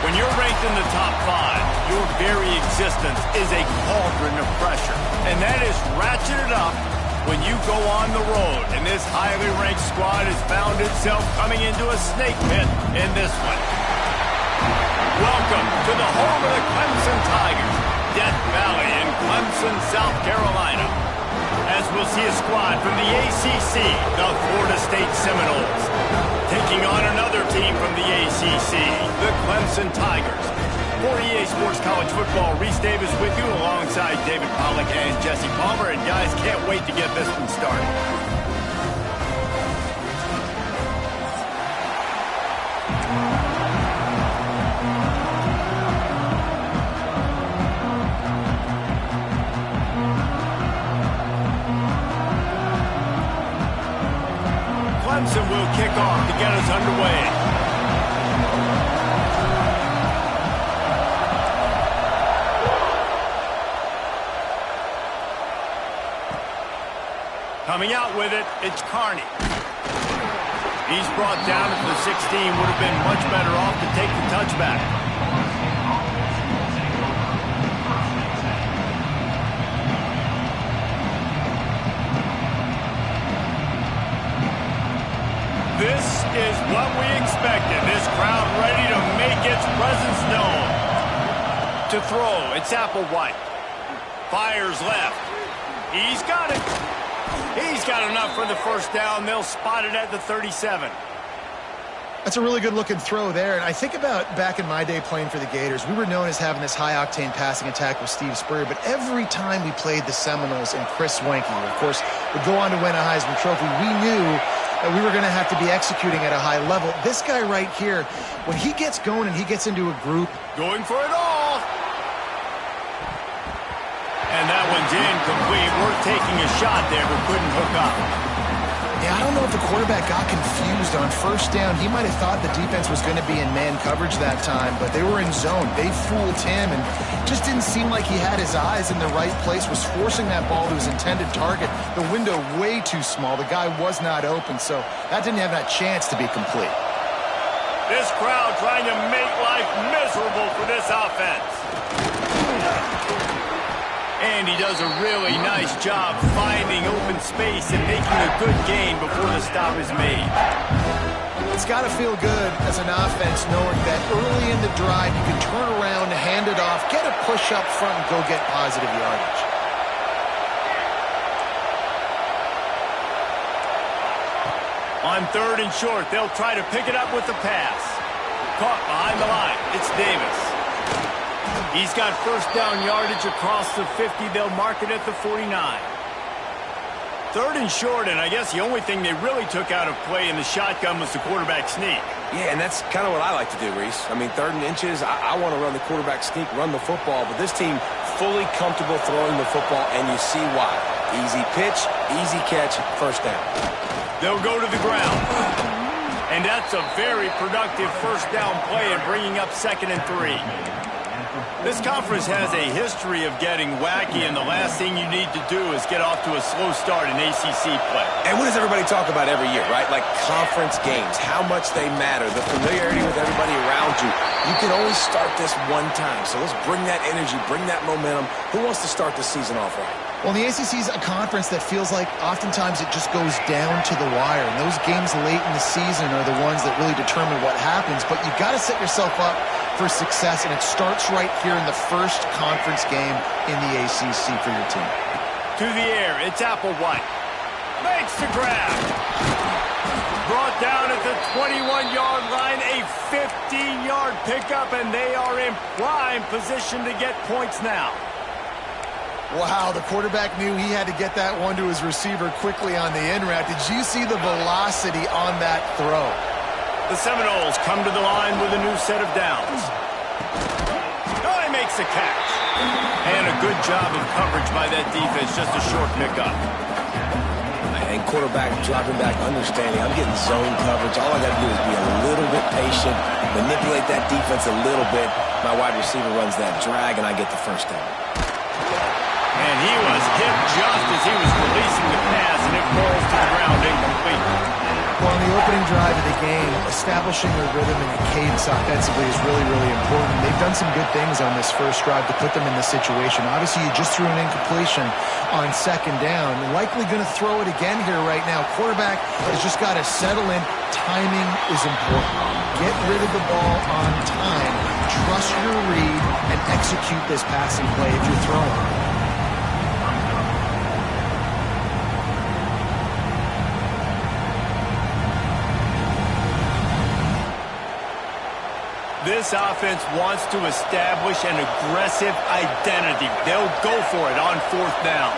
When you're ranked in the top 5, your very existence is a cauldron of pressure. And that is ratcheted up when you go on the road. And this highly ranked squad has found itself coming into a snake pit in this one. Welcome to the home of the Clemson Tigers, Death Valley in Clemson, South Carolina. As we'll see a squad from the ACC, the Florida State Seminoles, taking on another team from the ACC, the Clemson Tigers. For EA Sports College Football, Reese Davis with you alongside David Pollack and Jesse Palmer. And guys, can't wait to get this one started. Clemson will kick off to get us underway. Coming out with it, it's Carney. He's brought down at the 16. Would have been much better off to take the touchback. This is what we expected. This crowd ready to make its presence known. To throw, it's Applewhite. Fires left. He's got it. He's got enough for the first down. They'll spot it at the 37. That's a really good-looking throw there. And I think about back in my day playing for the Gators, we were known as having this high-octane passing attack with Steve Spurrier, but every time we played the Seminoles and Chris Wenke, who, of course, would go on to win a Heisman Trophy, we knew that we were going to have to be executing at a high level. This guy right here, when he gets going and he gets into a group. Going for it all. And that one's incomplete. We're taking a shot there, but couldn't hook up. Yeah, I don't know if the quarterback got confused on first down. He might have thought the defense was going to be in man coverage that time, but they were in zone. They fooled him and just didn't seem like he had his eyes in the right place, was forcing that ball to his intended target. The window way too small. The guy was not open, so that didn't have that chance to be complete. This crowd trying to make life miserable for this offense. And he does a really nice job finding open space and making a good gain before the stop is made. It's got to feel good as an offense knowing that early in the drive you can turn around, hand it off, get a push up front, and go get positive yardage. On 3rd and short, they'll try to pick it up with the pass. Caught behind the line. It's Davis. He's got first down yardage across the 50. They'll mark it at the 49. 3rd and short, and I guess the only thing they really took out of play in the shotgun was the quarterback sneak. Yeah, and that's kind of what I like to do, Reese. I mean, 3rd and inches, I want to run the quarterback sneak, run the football, but this team fully comfortable throwing the football, and you see why. Easy pitch, easy catch, first down. They'll go to the ground. And that's a very productive first down play and bringing up 2nd and 3. This conference has a history of getting wacky, and the last thing you need to do is get off to a slow start in ACC play. And what does everybody talk about every year, right? Like conference games, how much they matter, the familiarity with everybody around you. You can only start this one time, so let's bring that energy, bring that momentum. Who wants to start the season off right? Well, the ACC is a conference that feels like oftentimes it just goes down to the wire. And those games late in the season are the ones that really determine what happens. But you got to set yourself up for success, and it starts right here in the first conference game in the ACC for your team. To the air, it's Applewhite. Makes the grab. Brought down at the 21-yard line, a 15-yard pickup, and they are in prime position to get points now. Wow, the quarterback knew he had to get that one to his receiver quickly on the in route. Did you see the velocity on that throw? The Seminoles come to the line with a new set of downs. Oh, he makes a catch. And a good job of coverage by that defense, just a short pickup. And quarterback dropping back, understanding, I'm getting zone coverage. All I got to do is be a little bit patient, manipulate that defense a little bit. My wide receiver runs that drag, and I get the first down. And he was hit just as he was releasing the pass, and it falls to the ground incomplete. Well, on the opening drive of the game, establishing a rhythm and a cadence offensively is really, really important. They've done some good things on this first drive to put them in this situation. Obviously, you just threw an incompletion on second down. Likely going to throw it again here right now. Quarterback has just got to settle in. Timing is important. Get rid of the ball on time. Trust your read and execute this passing play if you're throwing. This offense wants to establish an aggressive identity. They'll go for it on fourth down.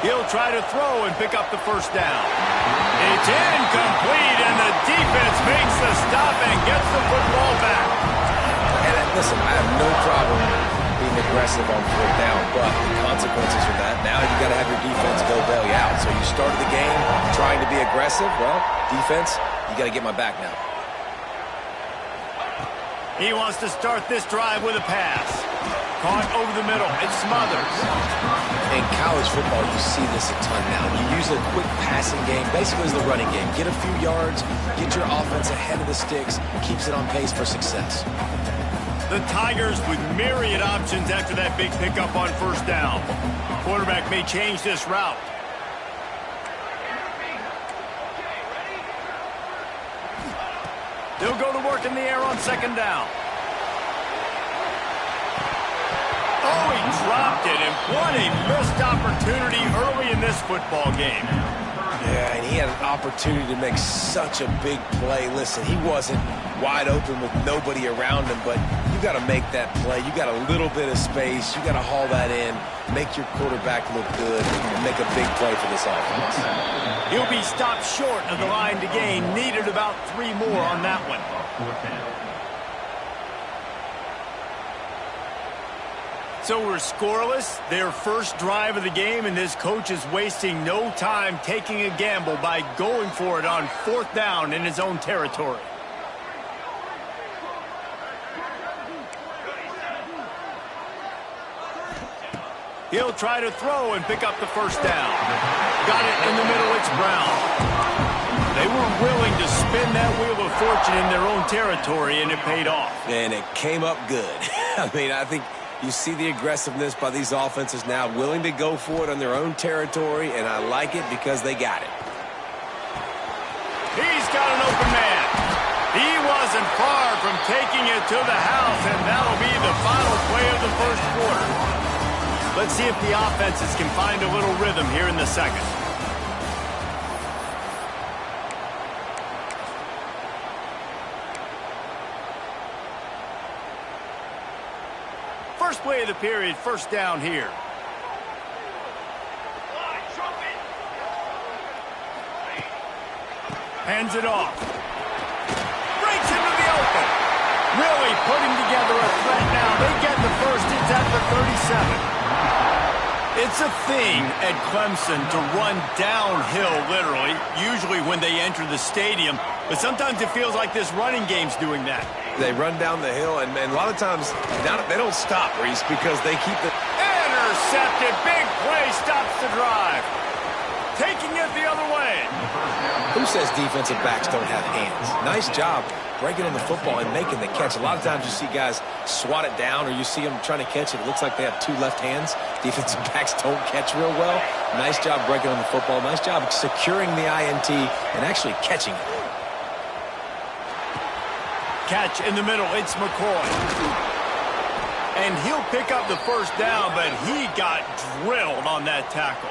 He'll try to throw and pick up the first down. It's incomplete, and the defense makes the stop and gets the football back. And listen, I have no problem being aggressive on fourth down, but the consequences of that, now you got to have your defense go bail you out. So you started the game trying to be aggressive. Well, defense, you got to get my back now. He wants to start this drive with a pass. Caught over the middle. It smothers. In college football, you see this a ton now. You use a quick passing game, basically as the running game. Get a few yards, get your offense ahead of the sticks, keeps it on pace for success. The Tigers with myriad options after that big pickup on first down. Quarterback may change this route. They'll go to work in the air on second down. Oh, he dropped it, and what a missed opportunity early in this football game. Yeah, and he had an opportunity to make such a big play. Listen, he wasn't wide open with nobody around him, but you got to make that play. You got a little bit of space. You got to haul that in, make your quarterback look good, and make a big play for this offense. He'll be stopped short of the line to gain. Needed about 3 more on that one. So we're scoreless, their first drive of the game, and this coach is wasting no time taking a gamble by going for it on fourth down in his own territory. He'll try to throw and pick up the first down. Got it in the middle, it's Brown. They were willing to spin that wheel of fortune in their own territory, and it paid off. And it came up good. I mean, I think you see the aggressiveness by these offenses now, willing to go for it on their own territory, and I like it because they got it. He's got an open man. He wasn't far from taking it to the house, and that'll be the final play of the first quarter. Let's see if the offenses can find a little rhythm here in the second. First play of the period, first down here. Hands it off. Breaks into the open. Really putting together a threat now. They get the first. It's at the 37. It's a thing at Clemson to run downhill, literally, usually when they enter the stadium. But sometimes it feels like this running game's doing that. They run down the hill, and a lot of times they don't stop, Reese, because they keep the... Intercepted. Big play stops the drive. Taking it the other way. Who says defensive backs don't have hands? Nice job breaking on the football and making the catch. A lot of times you see guys swat it down, or you see them trying to catch it. It looks like they have 2 left hands. Defensive backs don't catch real well. Nice job breaking on the football. Nice job securing the INT and actually catching it. Catch in the middle. It's McCoy. And he'll pick up the first down, but he got drilled on that tackle.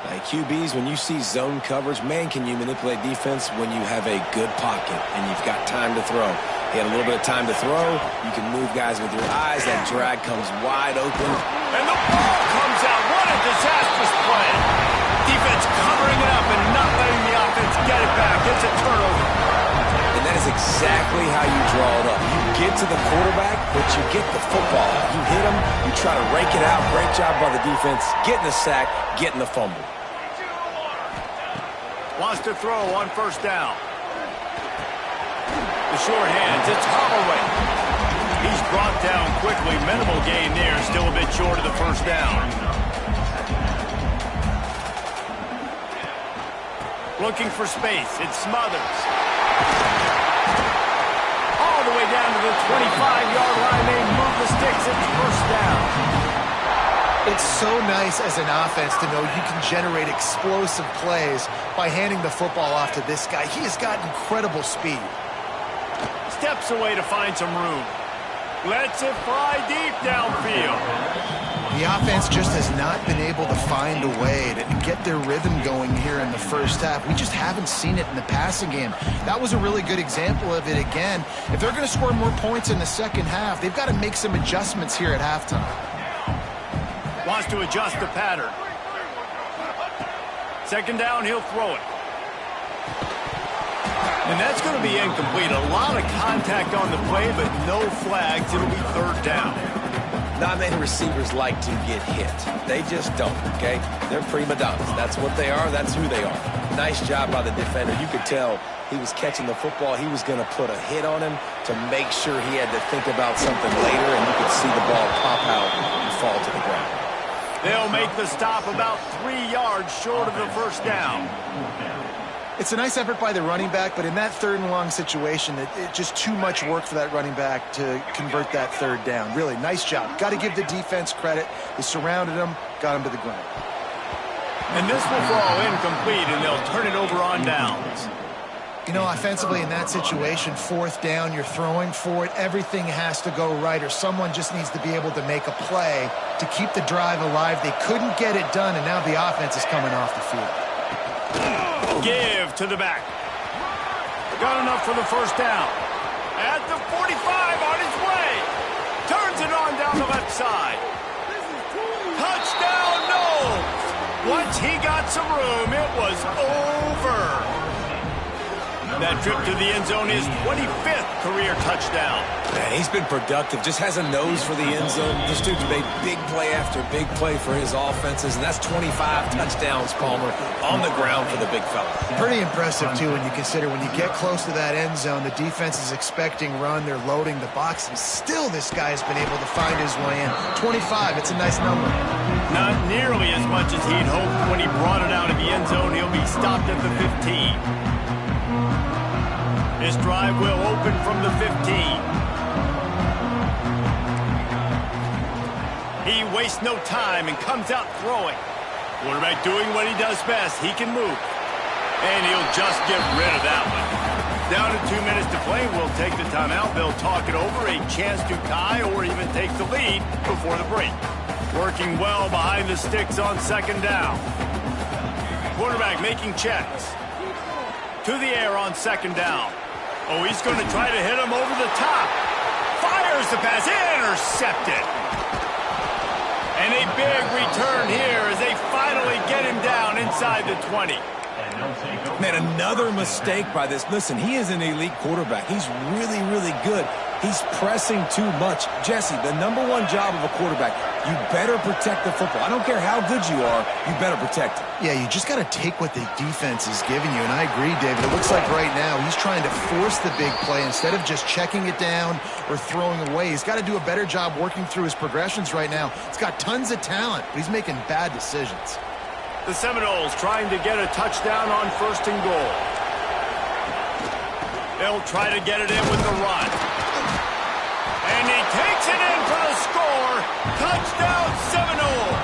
QBs, when you see zone coverage, man, can you manipulate defense when you have a good pocket and you've got time to throw. He had a little bit of time to throw. You can move guys with your eyes. That drag comes wide open. And the ball comes out. What a disastrous play. Defense covering it up and not letting the offense get it back. It's a turnover. And that is exactly how you draw it up. You get to the quarterback, but you get the football. You hit him, you try to rake it out. Great job by the defense. Getting the sack, getting the fumble. Wants to throw on first down. The short hands, it's Holloway. He's brought down quickly. Minimal gain there, still a bit short of the first down. Looking for space. It smothers. All the way down to the 25-yard line. They move the sticks. It's first down. It's so nice as an offense to know you can generate explosive plays by handing the football off to this guy. He has got incredible speed. Steps away to find some room. Lets it fly deep downfield. The offense just has not been able to find a way to get their rhythm going here in the first half. We just haven't seen it in the passing game. That was a really good example of it again. If they're going to score more points in the second half, they've got to make some adjustments here at halftime. Wants to adjust the pattern. Second down, he'll throw it. And that's going to be incomplete. A lot of contact on the play, but no flags. It'll be third down. Not many receivers like to get hit. They just don't, okay? They're prima donnas. That's what they are. That's who they are. Nice job by the defender. You could tell he was catching the football. He was going to put a hit on him to make sure he had to think about something later, and you could see the ball pop out and fall to the ground. They'll make the stop about 3 yards short of the first down. It's a nice effort by the running back, but in that third and long situation, it's just too much work for that running back to convert that third down. Really, nice job. Got to give the defense credit. They surrounded him, got him to the ground. And this will fall incomplete, and they'll turn it over on downs. You know, offensively in that situation, fourth down, you're throwing for it. Everything has to go right, or someone just needs to be able to make a play to keep the drive alive. They couldn't get it done, and now the offense is coming off the field. Give to the back. Got enough for the first down. At the 45 on his way. Turns it on down the left side. Touchdown, no! Once he got some room, it was over. That trip to the end zone is 25th career touchdown. Man, he's been productive. Just has a nose for the end zone. This dude's made big play after big play for his offenses, and that's 25 touchdowns, Palmer, on the ground for the big fella. Pretty impressive, too, when you consider when you get close to that end zone, the defense is expecting run. They're loading the box, and still this guy's been able to find his way in. 25, it's a nice number. Not nearly as much as he'd hoped when he brought it out of the end zone. He'll be stopped at the 15. This drive will open from the 15. He wastes no time and comes out throwing. Quarterback doing what he does best. He can move. And he'll just get rid of that one. Down to 2 minutes to play. We'll take the timeout. They'll talk it over. A chance to tie or even take the lead before the break. Working well behind the sticks on second down. Quarterback making checks. To the air on second down. Oh, he's going to try to hit him over the top. Fires the pass. Intercepted. And a big return here as they finally get him down inside the 20. Man, another mistake by this. Listen, he is an elite quarterback. He's really, really good. He's pressing too much. Jesse, the number one job of a quarterback, you better protect the football. I don't care how good you are, you better protect it. Yeah, you just got to take what the defense is giving you, and I agree, David. It looks like right now he's trying to force the big play instead of just checking it down or throwing away. He's got to do a better job working through his progressions right now. He's got tons of talent, but he's making bad decisions. The Seminoles trying to get a touchdown on first and goal. They'll try to get it in with the run. And he takes it in for the score. Touchdown, Seminoles.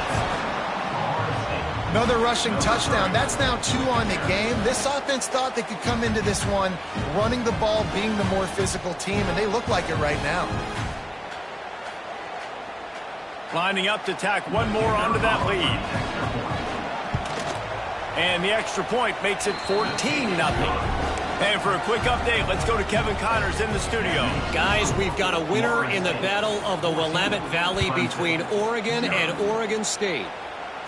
Another rushing touchdown. That's now 2 on the game. This offense thought they could come into this one running the ball, being the more physical team, and they look like it right now. Lining up to tack one more onto that lead. And the extra point makes it 14-0. And for a quick update, let's go to Kevin Connors in the studio. Guys, we've got a winner in the battle of the Willamette Valley between Oregon and Oregon State.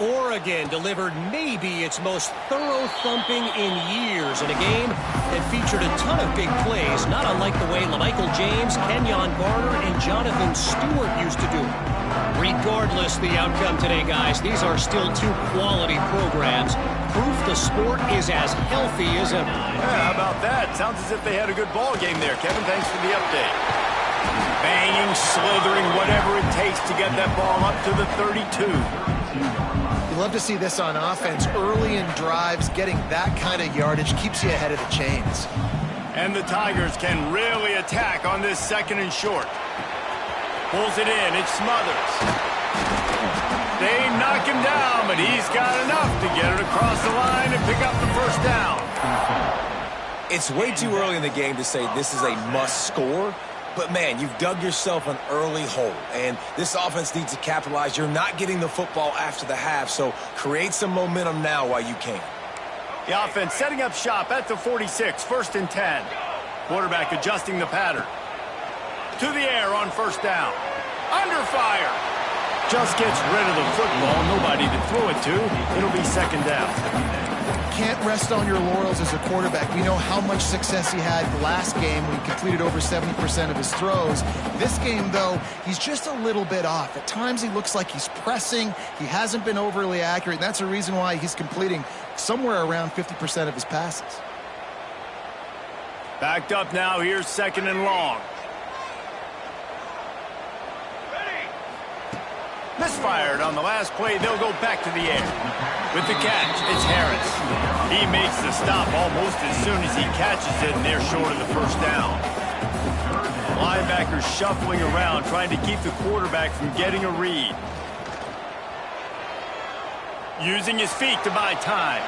Oregon delivered maybe its most thorough thumping in years in a game that featured a ton of big plays, not unlike the way LaMichael James, Kenyon Garner, and Jonathan Stewart used to do it. Regardless the outcome today, guys, these are still 2 quality programs. Proof the sport is as healthy as ever. Yeah, how about that? Sounds as if they had a good ball game there. Kevin, thanks for the update. Banging, slithering, whatever it takes to get that ball up to the 32. love to see this on offense. Early in drives, getting that kind of yardage keeps you ahead of the chains. And the Tigers can really attack on this 2nd and short. Pulls it in. It's Smothers. They knock him down, but he's got enough to get it across the line and pick up the 1st down. It's way too early in the game to say this is a must score. But, man, you've dug yourself an early hole, and this offense needs to capitalize. You're not getting the football after the half, so create some momentum now while you can. The offense setting up shop at the 46, 1st and 10. Quarterback adjusting the pattern. To the air on 1st down. Under fire. Just gets rid of the football. Nobody to throw it to. It'll be 2nd down. Can't rest on your laurels as a quarterback. We know how much success he had last game when he completed over 70% of his throws. This game, though, he's just a little bit off. At times he looks like he's pressing. He hasn't been overly accurate, and that's a reason why he's completing somewhere around 50% of his passes. Backed up now. Here's 2nd and long. Misfired on the last play. They'll go back to the air. With the catch, it's Harris. He makes the stop almost as soon as he catches it, and they're short of the 1st down. Linebackers shuffling around, trying to keep the quarterback from getting a read. Using his feet to buy time.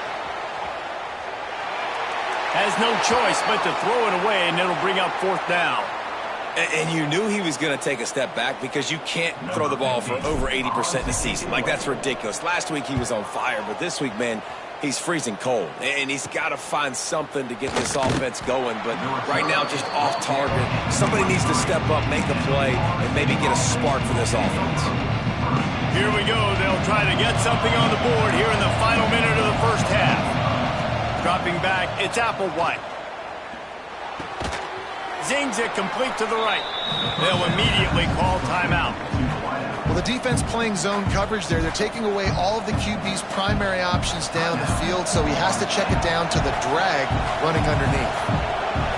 Has no choice but to throw it away, and it'll bring up 4th down. And you knew he was going to take a step back because you can't throw the ball for over 80% in a season. Like, that's ridiculous. Last week he was on fire, but this week, man, he's freezing cold. And he's got to find something to get this offense going. But right now, just off target. Somebody needs to step up, make a play, and maybe get a spark for this offense. Here we go. They'll try to get something on the board here in the final minute of the 1st half. Dropping back, it's Applewhite. Zings it complete to the right. They'll immediately call timeout. Well, the defense playing zone coverage there. They're taking away all of the QB's primary options down the field, so he has to check it down to the drag running underneath.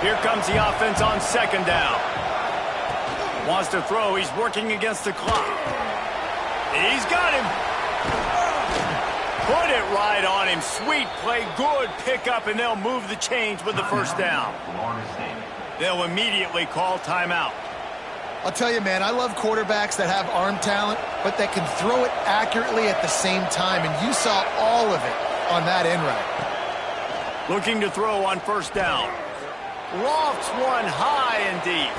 Here comes the offense on 2nd down. Wants to throw. He's working against the clock. He's got him. Put it right on him. Sweet play. Good pickup, and they'll move the chains with the 1st down. They'll immediately call timeout. I'll tell you, man, I love quarterbacks that have arm talent, but that can throw it accurately at the same time, and you saw all of it on that end route. Looking to throw on 1st down. Lofts one high and deep.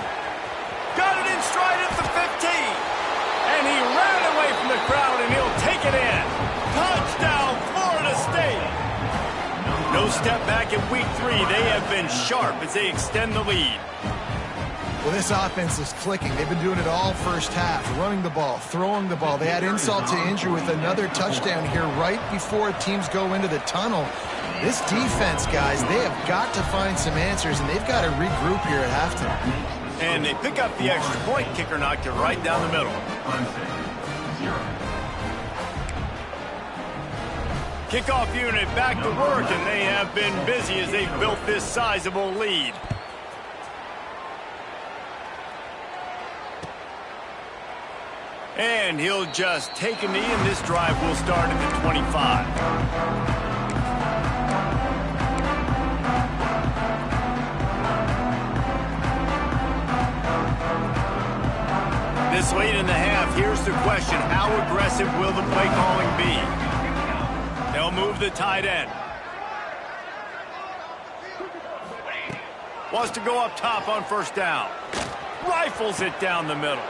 Got it in stride at the 15. And he ran away from the crowd, and he'll take it in. Touchdown, Florida State. No step back in week 3. They have been sharp as they extend the lead. Well, this offense is clicking. They've been doing it all 1st half, running the ball, throwing the ball. They had insult to injury with another touchdown here right before teams go into the tunnel. This defense, guys, they have got to find some answers, and they've got to regroup here at halftime. And they pick up the extra point. Kicker knocked it right down the middle. Kickoff unit back to work, and they have been busy as they've built this sizable lead. And he'll just take a knee, and this drive will start at the 25. This late in the half, here's the question. How aggressive will the play calling be? They'll move the tight end. Wants to go up top on 1st down. Rifles it down the middle.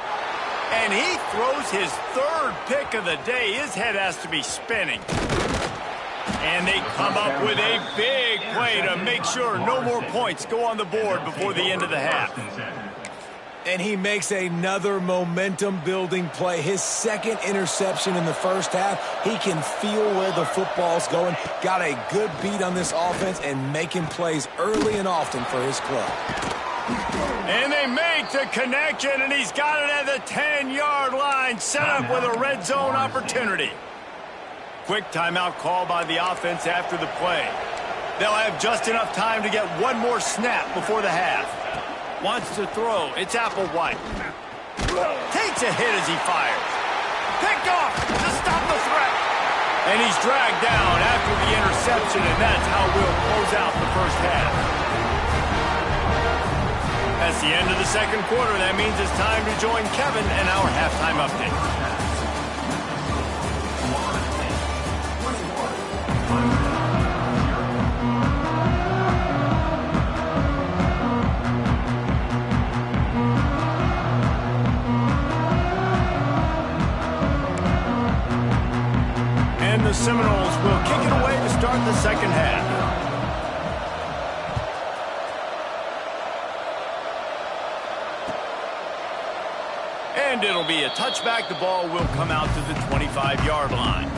And he throws his 3rd pick of the day. His head has to be spinning. And they come up with a big play to make sure no more points go on the board before the end of the half. And he makes another momentum-building play. His 2nd interception in the 1st half. He can feel where the football's going. Got a good beat on this offense and making plays early and often for his club. And they make the connection, and he's got it at the 10-yard line, set up with a red zone opportunity. Quick timeout call by the offense after the play. They'll have just enough time to get one more snap before the half. Wants to throw. It's Applewhite. Takes a hit as he fires. Picked off to stop the threat. And he's dragged down after the interception, and that's how we'll close out the first half. That's the end of the second quarter. That means it's time to join Kevin and our halftime update. The Seminoles will kick it away to start the second half. And it'll be a touchback. The ball will come out to the 25-yard line.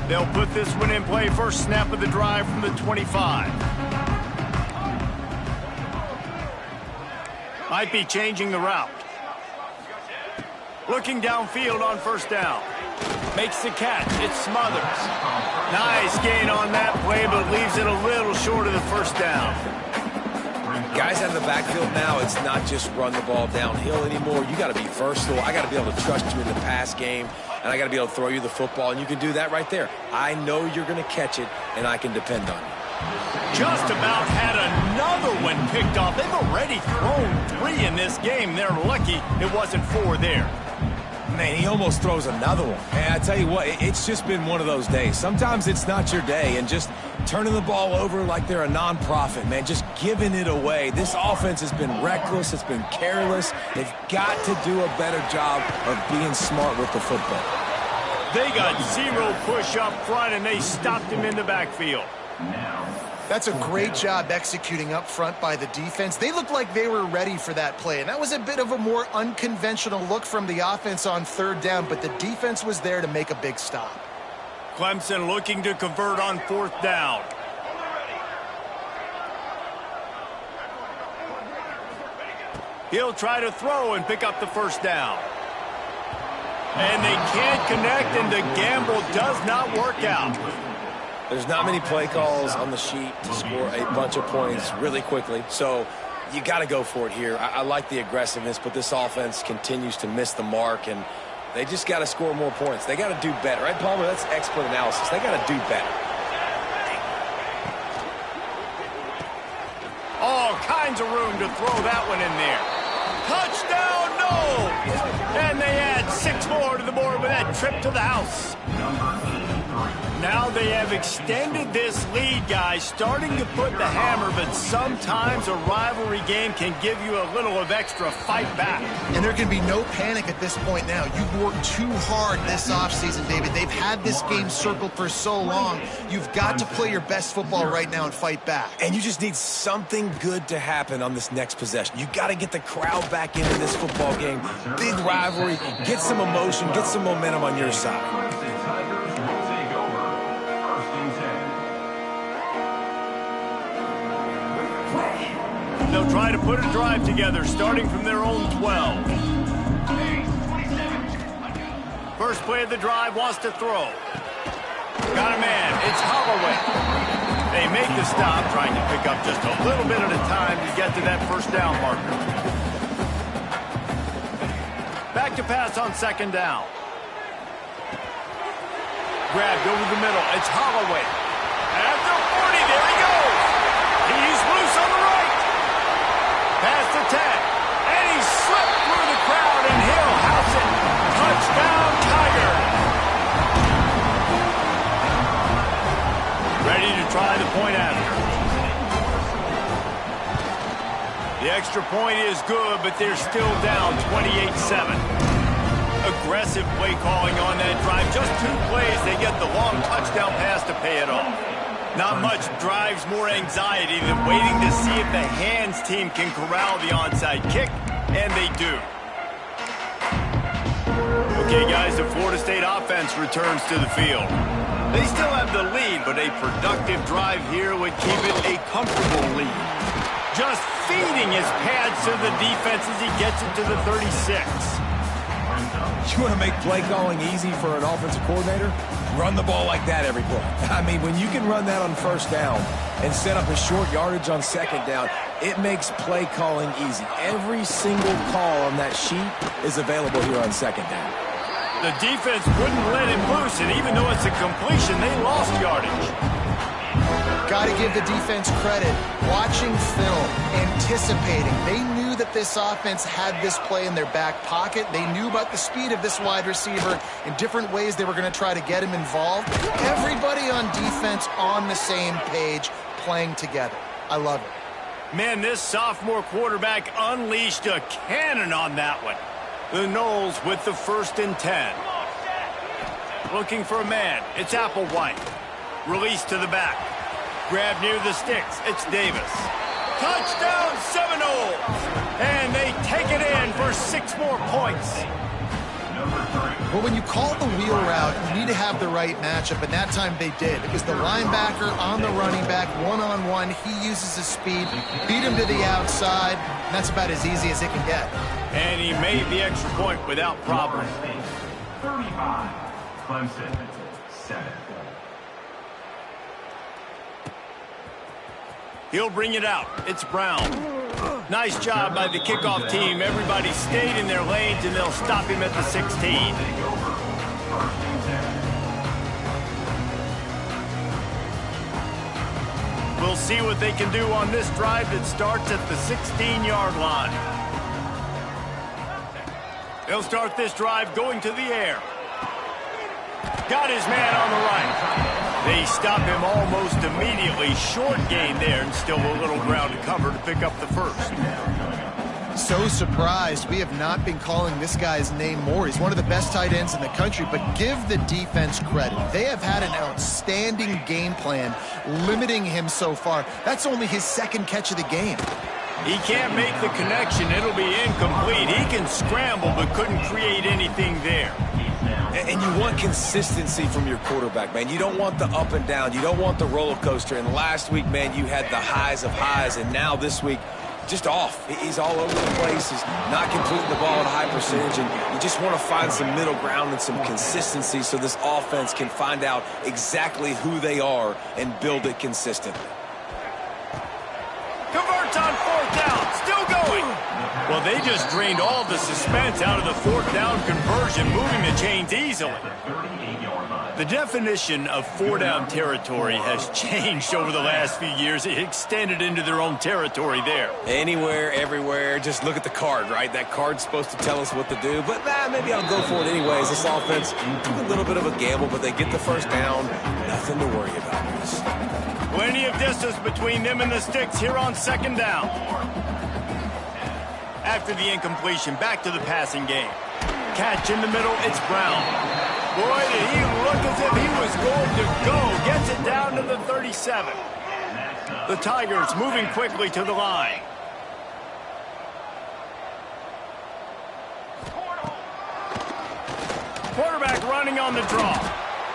They'll put this one in play. First snap of the drive from the 25. Might be changing the route. Looking downfield on first down. Makes the catch. It smothers. Nice gain on that play, but leaves it a little short of the first down. Guys out of the backfield now, it's not just run the ball downhill anymore. You got to be versatile. I got to be able to trust you in the pass game, and I got to be able to throw you the football, and you can do that right there. I know you're going to catch it, and I can depend on you. Just about had another one picked off. They've already thrown 3 in this game. They're lucky it wasn't 4 there. Man, he almost throws another one. And I tell you what, it's just been one of those days. Sometimes it's not your day, and just turning the ball over like they're a nonprofit, man, just giving it away. This offense has been reckless. It's been careless. They've got to do a better job of being smart with the football. They got 0 push up front, and they stopped him in the backfield. That's a great job executing up front by the defense. They looked like they were ready for that play, and that was a bit of a more unconventional look from the offense on third down, but the defense was there to make a big stop. Clemson looking to convert on fourth down. He'll try to throw and pick up the first down. And they can't connect, and the gamble does not work out. There's not many play calls on the sheet to score a bunch of points really quickly, so you got to go for it here. I like the aggressiveness, but this offense continues to miss the mark, and they just got to score more points. They got to do better, right, Palmer? That's expert analysis. They got to do better. All kinds of room to throw that one in there. Touchdown, no! And they add 6 more to the board with that trip to the house. Now they have extended this lead, guys, starting to put the hammer, but sometimes a rivalry game can give you a little of extra fight back. And there can be no panic at this point now. You've worked too hard this offseason, David. They've had this game circled for so long. You've got to play your best football right now and fight back. And you just need something good to happen on this next possession. You got to get the crowd back into this football game. Big rivalry. Get some emotion. Get some momentum on your side. They'll try to put a drive together, starting from their own 12. First play of the drive, wants to throw. Got a man. It's Holloway. They make the stop, trying to pick up just a little bit at a time to get to that first down marker. Back to pass on second down. Grabbed over the middle. It's Holloway. At the 40, there he goes. He's loose on the right. Past the 10, and he slipped through the crowd, and he'll house it. Touchdown, Tigers. Ready to try the point after. The extra point is good, but they're still down 28-7. Aggressive play calling on that drive. Just 2 plays, they get the long touchdown pass to pay it off. Not much drives more anxiety than waiting to see if the hands team can corral the onside kick, and they do. Okay, guys, the Florida State offense returns to the field. They still have the lead, but a productive drive here would keep it a comfortable lead. Just feeding his pads to the defense as he gets it to the 36. You want to make play calling easy for an offensive coordinator? Run the ball like that every play. I mean, when you can run that on first down and set up a short yardage on second down, it makes play calling easy. Every single call on that sheet is available here on second down. The defense wouldn't let it loose, and even though it's a completion, they lost yardage. Got to give the defense credit. Watching film, anticipating. They knew that this offense had this play in their back pocket. They knew about the speed of this wide receiver in different ways they were going to try to get him involved. Everybody on defense on the same page, playing together. I love it. Man, this sophomore quarterback unleashed a cannon on that one. The Noles with the 1st and 10. Looking for a man. It's Applewhite. Release to the back. Grab near the sticks. It's Davis. Touchdown Seminoles! And they take it in for 6 more points. Well, when you call the wheel route, you need to have the right matchup, and that time they did. It was the linebacker on the running back, one-on-one. He uses his speed, beat him to the outside, and that's about as easy as it can get. And he made the extra point without problem. 35, Clemson, 7. He'll bring it out. It's Brown. Nice job by the kickoff team. Everybody stayed in their lanes, and they'll stop him at the 16. We'll see what they can do on this drive that starts at the 16-yard line. They'll start this drive going to the air. Got his man on the right. They stop him almost immediately. Short gain there, and still a little ground to cover to pick up the first. So surprised. We have not been calling this guy's name more. He's one of the best tight ends in the country, but give the defense credit. They have had an outstanding game plan limiting him so far. That's only his 2nd catch of the game. He can't make the connection. It'll be incomplete. He can scramble, but couldn't create anything there. And you want consistency from your quarterback, man. You don't want the up and down. You don't want the roller coaster. And last week, man, you had the highs of highs. And now this week, just off. He's all over the place. He's not completing the ball at a high percentage. And you just want to find some middle ground and some consistency so this offense can find out exactly who they are and build it consistently. Converts on 4th down. Still going. Well, they just drained all the suspense out of the 4th down conversion, moving the chains easily. The definition of 4-down territory has changed over the last few years. It extended into their own territory there. Anywhere, everywhere, just look at the card, right? That card's supposed to tell us what to do, but maybe I'll go for it anyways. This offense took a little bit of a gamble, but they get the 1st down. Nothing to worry about. Plenty of distance between them and the sticks here on 2nd down. After the incompletion, back to the passing game. Catch in the middle, it's Brown. Boy, did he look as if he was going to go. Gets it down to the 37. The Tigers moving quickly to the line. Quarterback running on the draw.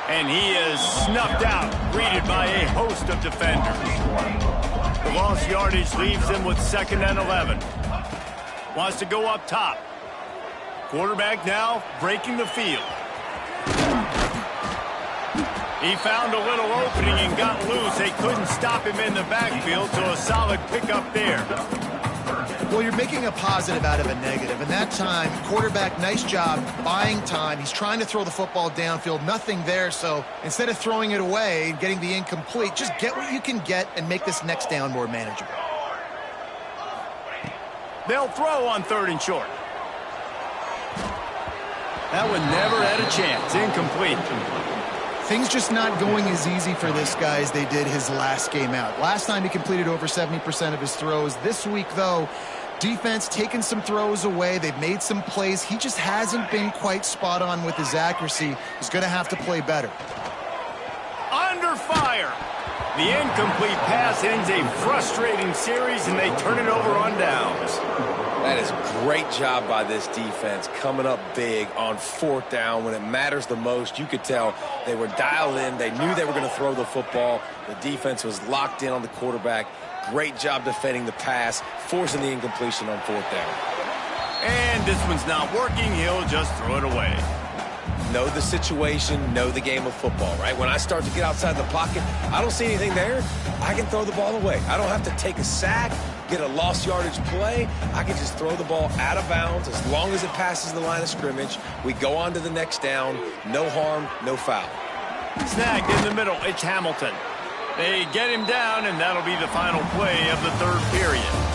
And he is snuffed out, greeted by a host of defenders. The lost yardage leaves him with 2nd and 11. Wants to go up top. Quarterback now breaking the field. He found a little opening and got loose. They couldn't stop him in the backfield, so a solid pickup there. Well, you're making a positive out of a negative. And that time, quarterback, nice job buying time. He's trying to throw the football downfield. Nothing there, so instead of throwing it away and getting the incomplete, just get what you can get and make this next down more manageable. They'll throw on 3rd and short. That one never had a chance. Incomplete. Things just not going as easy for this guy as they did his last game out. Last time he completed over 70% of his throws. This week, though, defense taking some throws away. They've made some plays. He just hasn't been quite spot on with his accuracy. He's going to have to play better. Under fire. The incomplete pass ends a frustrating series, and they turn it over on downs. That is a great job by this defense, coming up big on 4th down when it matters the most. You could tell they were dialed in. They knew they were going to throw the football. The defense was locked in on the quarterback. Great job defending the pass, forcing the incompletion on 4th down. And this one's not working. He'll just throw it away. Know the situation, know the game of football, right? When I start to get outside the pocket, I don't see anything there, I can throw the ball away. I don't have to take a sack, get a lost yardage play. I can just throw the ball out of bounds as long as it passes the line of scrimmage. We go on to the next down. No harm, no foul. Snagged in the middle. It's Hamilton. They get him down, and that'll be the final play of the third period.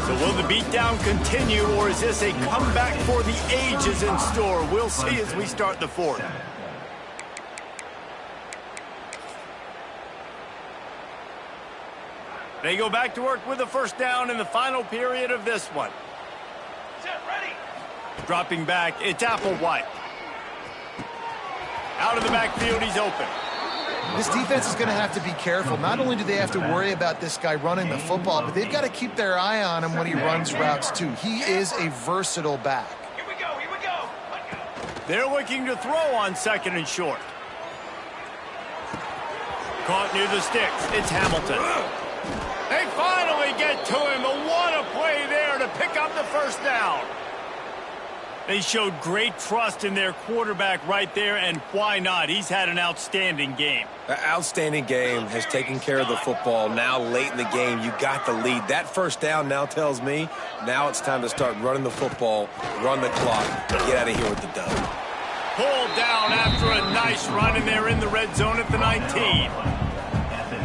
So will the beatdown continue, or is this a comeback for the ages in store? We'll see as we start the fourth. They go back to work with a first down in the final period of this one. Dropping back, it's Applewhite. Out of the backfield, he's open. This defense is going to have to be careful. Not only do they have to worry about this guy running the football, but they've got to keep their eye on him when he runs routes too. He is a versatile back. Here we go. They're looking to throw on second and short. Caught near the sticks. It's Hamilton. They finally get to him. But what a play there to pick up the first down. They showed great trust in their quarterback right there, and why not? He's had an outstanding game. An outstanding game, has taken care of the football. Now late in the game, you got the lead. That first down now tells me now it's time to start running the football, run the clock, get out of here with the dub. Pulled down after a nice run, and they're in the red zone at the 19.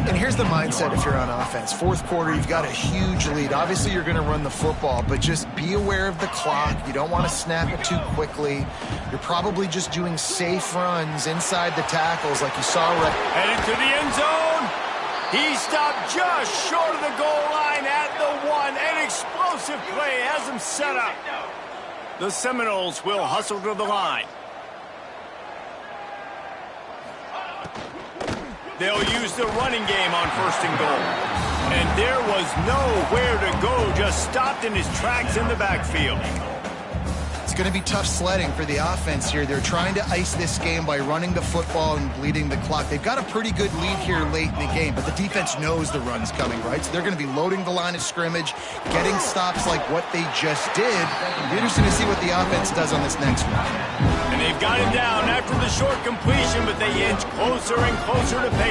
And here's the mindset if you're on offense. Fourth quarter, you've got a huge lead. Obviously, you're going to run the football, but just be aware of the clock. You don't want to snap it too quickly. You're probably just doing safe runs inside the tackles like you saw right. Headed to the end zone. He stopped just short of the goal line at the 1. An explosive play has him set up. The Seminoles will hustle to the line. They'll use the running game on first and goal. And there was nowhere to go, just stopped in his tracks in the backfield. It's going to be tough sledding for the offense here. They're trying to ice this game by running the football and bleeding the clock. They've got a pretty good lead here late in the game, but the defense knows the run's coming, right? So they're going to be loading the line of scrimmage, getting stops like what they just did. It'll be interesting to see what the offense does on this next one. And they've got him down after the short completion, but they inch closer and closer to pay.